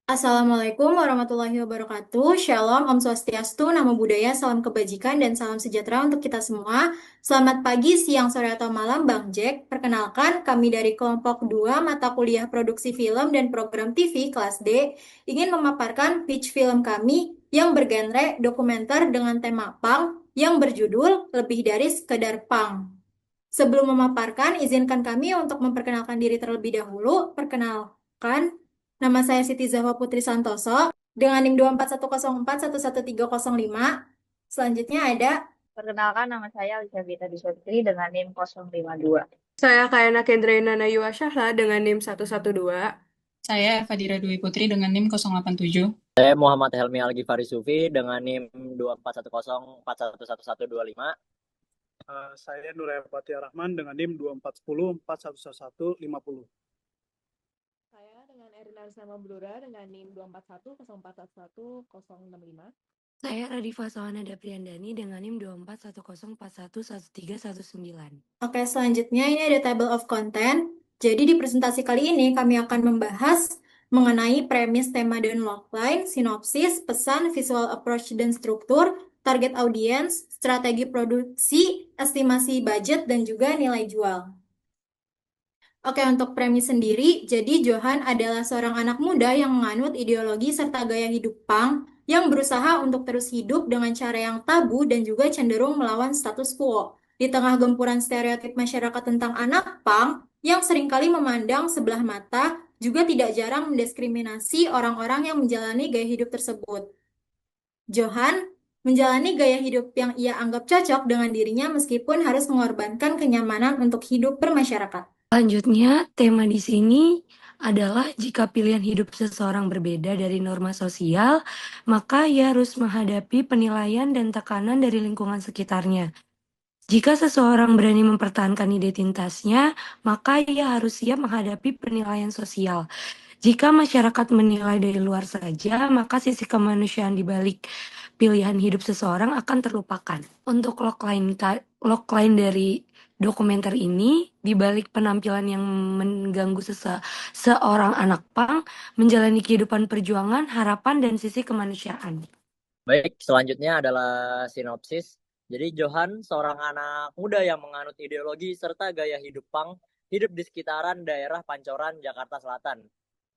Assalamualaikum warahmatullahi wabarakatuh. Shalom, Om Swastiastu, Namo Buddhaya, salam kebajikan, dan salam sejahtera untuk kita semua. Selamat pagi, siang, sore, atau malam, Bang Jack. Perkenalkan, kami dari kelompok 2 mata kuliah produksi film dan program TV kelas D ingin memaparkan pitch film kami yang bergenre dokumenter dengan tema punk yang berjudul Lebih Dari Sekedar Punk. Sebelum memaparkan, izinkan kami untuk memperkenalkan diri terlebih dahulu. Perkenalkan, nama saya Siti Zahwa Putri Santoso dengan NIM 24104111305. Selanjutnya ada. Perkenalkan, nama saya Elizabeth Adiswatri dengan NIM 052. Saya Kayana Kendraina Nayuwa Syahla dengan NIM 112. Saya Fadira Dwi Putri dengan NIM 087. Saya Muhammad Helmi Al-Ghifari Sufi dengan NIM 2410411125. Saya Nuraya Fatia Rahman dengan NIM 2410411150. Saya dengan Erina Arsama Blura dengan NIM 24104111065. Saya Radifa Sawanada Priyandani dengan NIM 2410411319. Oke, selanjutnya ini ada table of content. Jadi di presentasi kali ini kami akan membahas mengenai premis, tema, dan logline, sinopsis, pesan, visual approach dan struktur, target audience, strategi produksi, estimasi budget, dan juga nilai jual. Oke, untuk premis sendiri, jadi Johan adalah seorang anak muda yang menganut ideologi serta gaya hidup punk yang berusaha untuk terus hidup dengan cara yang tabu dan juga cenderung melawan status quo. Di tengah gempuran stereotip masyarakat tentang anak punk yang seringkali memandang sebelah mata, juga tidak jarang mendiskriminasi orang-orang yang menjalani gaya hidup tersebut. Johan menjalani gaya hidup yang ia anggap cocok dengan dirinya meskipun harus mengorbankan kenyamanan untuk hidup bermasyarakat. Selanjutnya, tema di sini adalah jika pilihan hidup seseorang berbeda dari norma sosial, maka ia harus menghadapi penilaian dan tekanan dari lingkungan sekitarnya. Jika seseorang berani mempertahankan identitasnya, maka ia harus siap menghadapi penilaian sosial. Jika masyarakat menilai dari luar saja, maka sisi kemanusiaan di balik pilihan hidup seseorang akan terlupakan. Untuk logline dari dokumenter ini, di balik penampilan yang mengganggu seorang anak pang, menjalani kehidupan perjuangan, harapan, dan sisi kemanusiaan. Baik, selanjutnya adalah sinopsis. Jadi Johan, seorang anak muda yang menganut ideologi serta gaya hidup punk, hidup di sekitaran daerah Pancoran, Jakarta Selatan.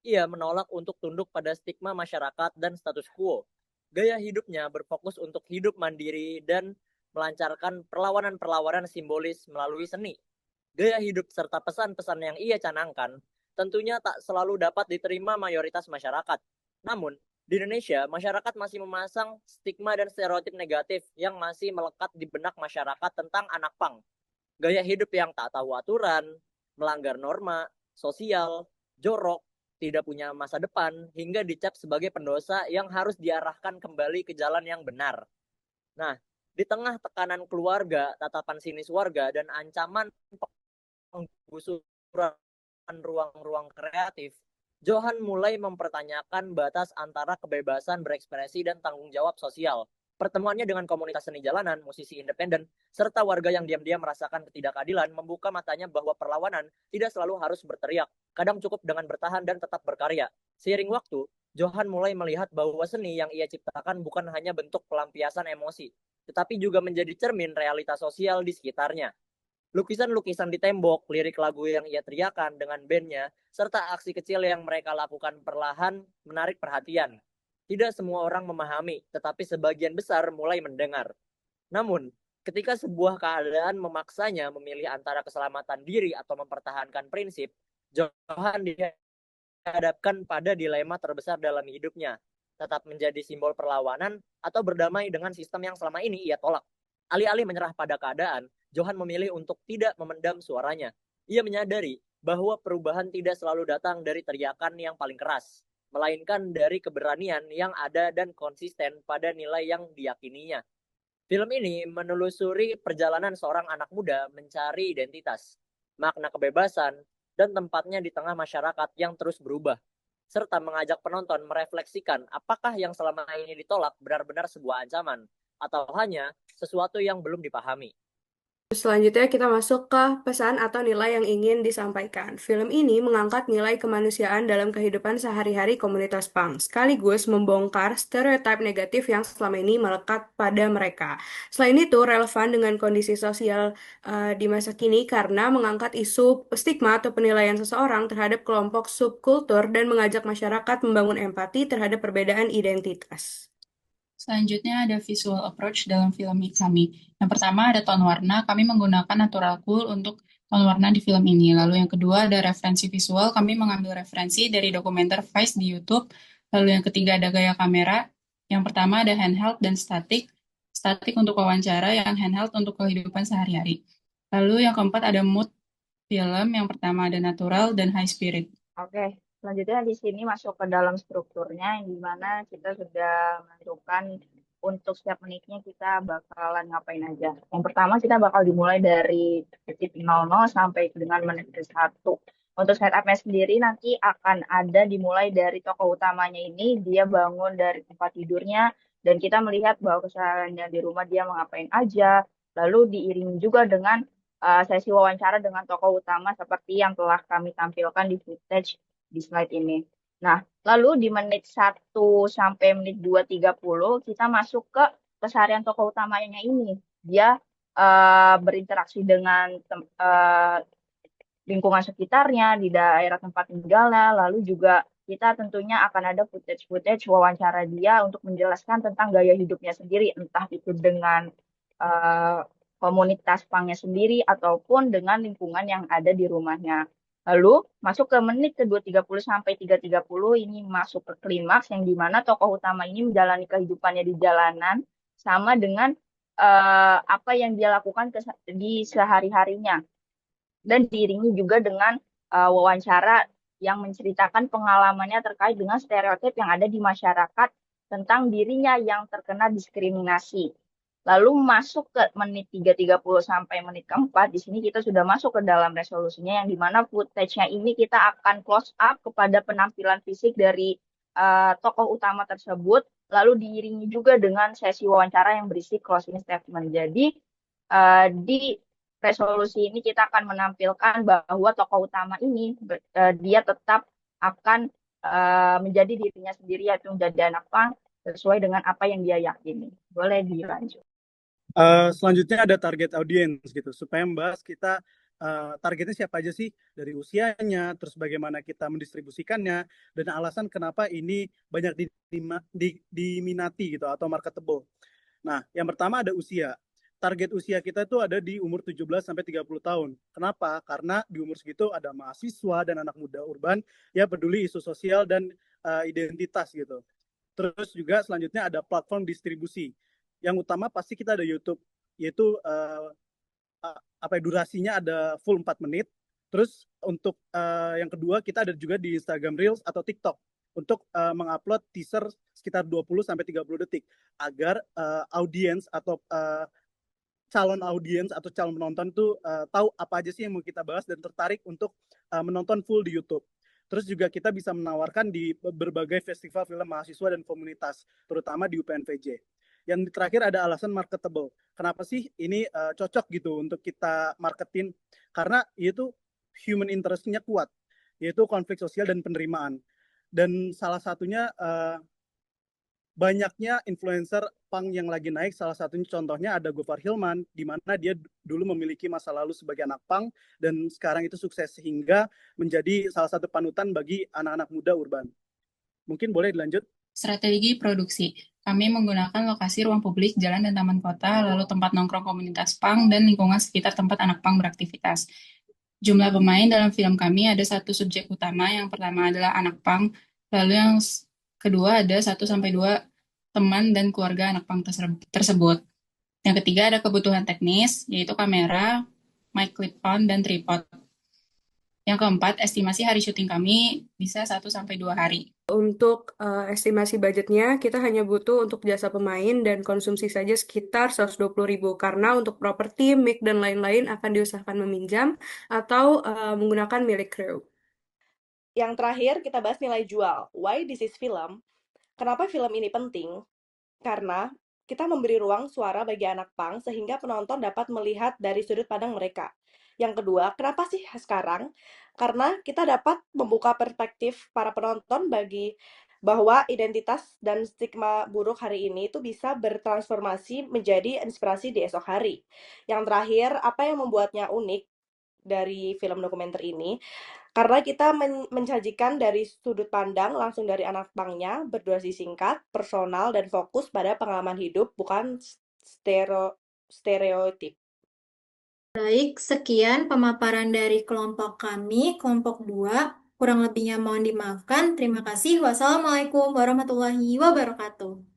Ia menolak untuk tunduk pada stigma masyarakat dan status quo. Gaya hidupnya berfokus untuk hidup mandiri dan melancarkan perlawanan-perlawanan simbolis melalui seni. Gaya hidup serta pesan-pesan yang ia canangkan tentunya tak selalu dapat diterima mayoritas masyarakat. Namun, di Indonesia, masyarakat masih memasang stigma dan stereotip negatif yang masih melekat di benak masyarakat tentang anak pang. Gaya hidup yang tak tahu aturan, melanggar norma, sosial, jorok, tidak punya masa depan, hingga dicap sebagai pendosa yang harus diarahkan kembali ke jalan yang benar. Nah, di tengah tekanan keluarga, tatapan sinis warga, dan ancaman penggusuran ruang-ruang kreatif, Johan mulai mempertanyakan batas antara kebebasan berekspresi dan tanggung jawab sosial. Pertemuannya dengan komunitas seni jalanan, musisi independen, serta warga yang diam-diam merasakan ketidakadilan membuka matanya bahwa perlawanan tidak selalu harus berteriak, kadang cukup dengan bertahan dan tetap berkarya. Seiring waktu, Johan mulai melihat bahwa seni yang ia ciptakan bukan hanya bentuk pelampiasan emosi, tetapi juga menjadi cermin realitas sosial di sekitarnya. Lukisan-lukisan di tembok, lirik lagu yang ia teriakan dengan bandnya, serta aksi kecil yang mereka lakukan perlahan menarik perhatian. Tidak semua orang memahami, tetapi sebagian besar mulai mendengar. Namun, ketika sebuah keadaan memaksanya memilih antara keselamatan diri atau mempertahankan prinsip, Johan dihadapkan pada dilema terbesar dalam hidupnya, tetap menjadi simbol perlawanan atau berdamai dengan sistem yang selama ini ia tolak. Alih-alih menyerah pada keadaan, Johan memilih untuk tidak memendam suaranya. Ia menyadari bahwa perubahan tidak selalu datang dari teriakan yang paling keras, melainkan dari keberanian yang ada dan konsisten pada nilai yang diyakininya. Film ini menelusuri perjalanan seorang anak muda mencari identitas, makna kebebasan, dan tempatnya di tengah masyarakat yang terus berubah, serta mengajak penonton merefleksikan apakah yang selama ini ditolak benar-benar sebuah ancaman, atau hanya sesuatu yang belum dipahami. Selanjutnya kita masuk ke pesan atau nilai yang ingin disampaikan. Film ini mengangkat nilai kemanusiaan dalam kehidupan sehari-hari komunitas punk, sekaligus membongkar stereotip negatif yang selama ini melekat pada mereka. Selain itu, relevan dengan kondisi sosial di masa kini karena mengangkat isu stigma atau penilaian seseorang terhadap kelompok subkultur dan mengajak masyarakat membangun empati terhadap perbedaan identitas. Selanjutnya ada visual approach dalam film kami. Yang pertama ada tone warna, kami menggunakan natural cool untuk tone warna di film ini. Lalu yang kedua ada referensi visual, kami mengambil referensi dari dokumenter Vice di YouTube. Lalu yang ketiga ada gaya kamera. Yang pertama ada handheld dan static. Static untuk wawancara, yang handheld untuk kehidupan sehari-hari. Lalu yang keempat ada mood film, yang pertama ada natural dan high spirit. Oke, selanjutnya di sini masuk ke dalam strukturnya, yang dimana kita sudah menentukan untuk setiap menitnya kita bakalan ngapain aja. Yang pertama kita bakal dimulai dari detik 00 sampai dengan menit ke-1. Untuk setupnya sendiri nanti akan ada dimulai dari tokoh utamanya ini, dia bangun dari tempat tidurnya, dan kita melihat bahwa kesehariannya di rumah dia mengapain aja, lalu diiringi juga dengan sesi wawancara dengan tokoh utama seperti yang telah kami tampilkan di footage di slide ini. Nah, lalu di menit 1 sampai menit 2.30 kita masuk ke keseharian tokoh utamanya ini. Dia berinteraksi dengan lingkungan sekitarnya, di daerah tempat tinggalnya, lalu juga kita tentunya akan ada footage-footage wawancara dia untuk menjelaskan tentang gaya hidupnya sendiri, entah itu dengan komunitas punknya sendiri ataupun dengan lingkungan yang ada di rumahnya. Lalu masuk ke menit ke 2.30 sampai 3.30 ini masuk ke klimaks yang dimana tokoh utama ini menjalani kehidupannya di jalanan sama dengan apa yang dia lakukan di sehari-harinya. Dan diiringi juga dengan wawancara yang menceritakan pengalamannya terkait dengan stereotip yang ada di masyarakat tentang dirinya yang terkena diskriminasi. Lalu masuk ke menit 3.30 sampai menit ke-4, di sini kita sudah masuk ke dalam resolusinya yang dimana footage-nya ini kita akan close up kepada penampilan fisik dari tokoh utama tersebut, lalu diiringi juga dengan sesi wawancara yang berisi closing statement. Jadi di resolusi ini kita akan menampilkan bahwa tokoh utama ini dia tetap akan menjadi dirinya sendiri, yaitu menjadi anak punk sesuai dengan apa yang dia yakini. Boleh dilanjut. Selanjutnya ada target audience gitu, supaya membahas kita targetnya siapa aja sih, dari usianya, terus bagaimana kita mendistribusikannya, dan alasan kenapa ini banyak diminati gitu atau marketable. Nah, yang pertama ada usia. Target usia kita tuh ada di umur 17 sampai 30 tahun. Kenapa? Karena di umur segitu ada mahasiswa dan anak muda urban yang peduli isu sosial dan identitas gitu. Terus juga selanjutnya ada platform distribusi. Yang utama pasti kita ada YouTube, yaitu durasinya ada full 4 menit. Terus untuk yang kedua kita ada juga di Instagram Reels atau TikTok untuk mengupload teaser sekitar 20 sampai 30 detik agar audiens atau calon audiens atau calon penonton tuh tahu apa aja sih yang mau kita bahas dan tertarik untuk menonton full di YouTube. Terus juga kita bisa menawarkan di berbagai festival film mahasiswa dan komunitas, terutama di UPNVJ. Yang terakhir ada alasan marketable. Kenapa sih ini cocok gitu untuk kita marketin? Karena itu human interest-nya kuat, yaitu konflik sosial dan penerimaan. Dan salah satunya banyaknya influencer punk yang lagi naik, salah satunya contohnya ada Gofar Hilman, di mana dia dulu memiliki masa lalu sebagai anak punk dan sekarang itu sukses sehingga menjadi salah satu panutan bagi anak-anak muda urban. Mungkin boleh dilanjut. Strategi produksi. Kami menggunakan lokasi ruang publik, jalan dan taman kota, lalu tempat nongkrong komunitas punk, dan lingkungan sekitar tempat anak punk beraktivitas. Jumlah pemain dalam film kami ada 1 subjek utama, yang pertama adalah anak punk, lalu yang kedua ada 1-2 teman dan keluarga anak punk tersebut. Yang ketiga ada kebutuhan teknis, yaitu kamera, mic clip-on, dan tripod. Yang keempat, estimasi hari syuting kami bisa 1-2 hari. Untuk estimasi budgetnya, kita hanya butuh untuk jasa pemain dan konsumsi saja sekitar 120.000 karena untuk properti, mic, dan lain-lain akan diusahakan meminjam atau menggunakan milik kru. Yang terakhir, kita bahas nilai jual. Why this is film? Kenapa film ini penting? Karena kita memberi ruang suara bagi anak punk sehingga penonton dapat melihat dari sudut pandang mereka. Yang kedua, kenapa sih sekarang? Karena kita dapat membuka perspektif para penonton bagi bahwa identitas dan stigma buruk hari ini itu bisa bertransformasi menjadi inspirasi di esok hari. Yang terakhir, apa yang membuatnya unik dari film dokumenter ini? Karena kita mensajikan dari sudut pandang langsung dari anak pangnya, berdurasi singkat, personal, dan fokus pada pengalaman hidup, bukan stereotip. Baik, sekian pemaparan dari kelompok kami, kelompok 2. Kurang lebihnya mohon dimaafkan. Terima kasih. Wassalamualaikum warahmatullahi wabarakatuh.